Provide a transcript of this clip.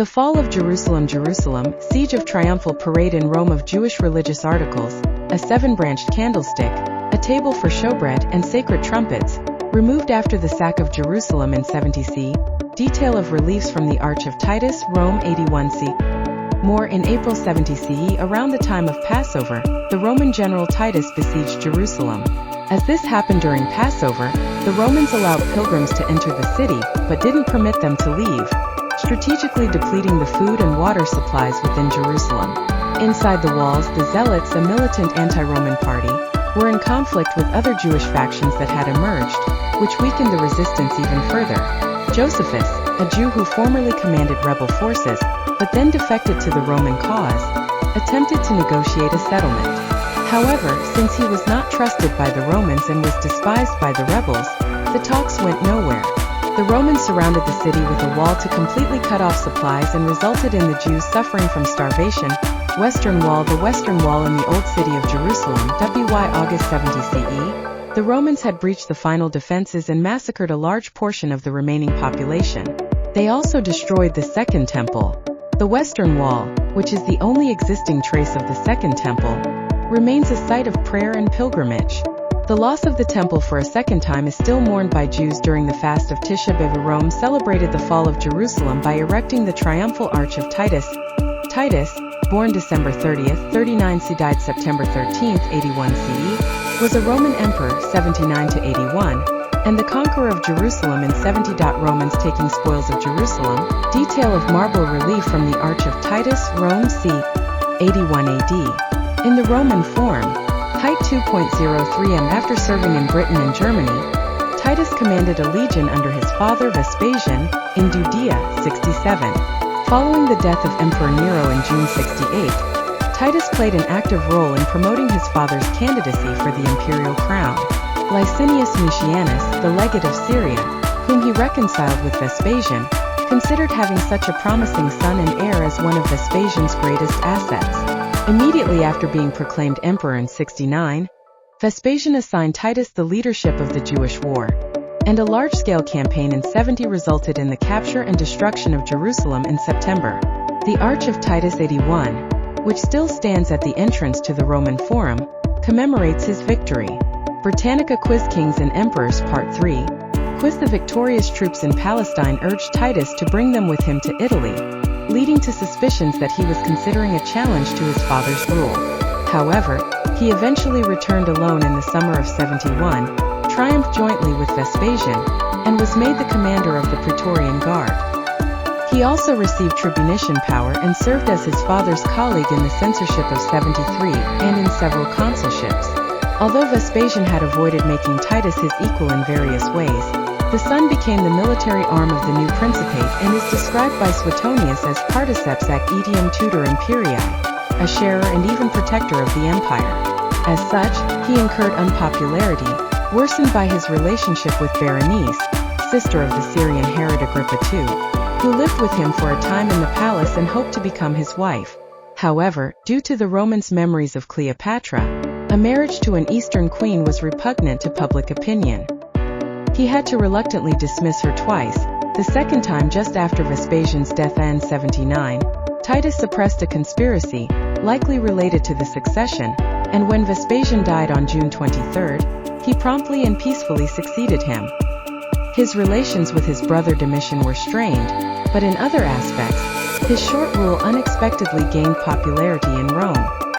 The Fall of Jerusalem. Jerusalem, Siege of Triumphal Parade in Rome of Jewish religious articles, a 7-branched candlestick, a table for showbread and sacred trumpets, removed after the sack of Jerusalem in 70 C. Detail of reliefs from the Arch of Titus, Rome 81 C. More in April 70 CE. Around the time of Passover, the Roman general Titus besieged Jerusalem. As this happened during Passover, the Romans allowed pilgrims to enter the city, but didn't permit them to leave, strategically depleting the food and water supplies within Jerusalem. Inside the walls, the Zealots, a militant anti-Roman party, were in conflict with other Jewish factions that had emerged, which weakened the resistance even further. Josephus, a Jew who formerly commanded rebel forces, but then defected to the Roman cause, attempted to negotiate a settlement. However, since he was not trusted by the Romans and was despised by the rebels, the talks went nowhere. The Romans surrounded the city with a wall to completely cut off supplies and resulted in the Jews suffering from starvation. Western Wall. The Western Wall in the Old City of Jerusalem, WY August 70 CE. The Romans had breached the final defenses and massacred a large portion of the remaining population. They also destroyed the Second Temple. The Western Wall, which is the only existing trace of the Second Temple, remains a site of prayer and pilgrimage. The loss of the temple for a second time is still mourned by Jews during the fast of Tisha B'Av. Rome celebrated the fall of Jerusalem by erecting the triumphal arch of Titus. Titus, born December 30th, 39 CE, died September 13th, 81 CE, was a Roman emperor 79 to 81, and the conqueror of Jerusalem in 70. Romans taking spoils of Jerusalem. Detail of marble relief from the Arch of Titus, Rome c. 81 AD. In the Roman form, height 2.03 m. After serving in Britain and Germany, Titus commanded a legion under his father Vespasian, in Judea, 67. Following the death of Emperor Nero in June 68, Titus played an active role in promoting his father's candidacy for the imperial crown. Licinius Mucianus, the legate of Syria, whom he reconciled with Vespasian, considered having such a promising son and heir as one of Vespasian's greatest assets. Immediately after being proclaimed emperor in 69, Vespasian assigned Titus the leadership of the Jewish war, and a large-scale campaign in 70 resulted in the capture and destruction of Jerusalem in September. The Arch of Titus 81, which still stands at the entrance to the Roman Forum, commemorates his victory. Britannica. Quiz Kings and Emperors Part 3. Quiz. The victorious troops in Palestine urged Titus to bring them with him to Italy, leading to suspicions that he was considering a challenge to his father's rule. However, he eventually returned alone in the summer of 71, triumphed jointly with Vespasian, and was made the commander of the Praetorian Guard. He also received tribunician power and served as his father's colleague in the censorship of 73 and in several consulships. Although Vespasian had avoided making Titus his equal in various ways, the son became the military arm of the new principate and is described by Suetonius as particeps ac etiam tutor imperii, a sharer and even protector of the empire. As such, he incurred unpopularity, worsened by his relationship with Berenice, sister of the Syrian Herod Agrippa II, who lived with him for a time in the palace and hoped to become his wife. However, due to the Romans' memories of Cleopatra, a marriage to an Eastern queen was repugnant to public opinion. He had to reluctantly dismiss her twice, the second time just after Vespasian's death in 79. Titus suppressed a conspiracy, likely related to the succession, and when Vespasian died on June 23, he promptly and peacefully succeeded him. His relations with his brother Domitian were strained, but in other aspects, his short rule unexpectedly gained popularity in Rome.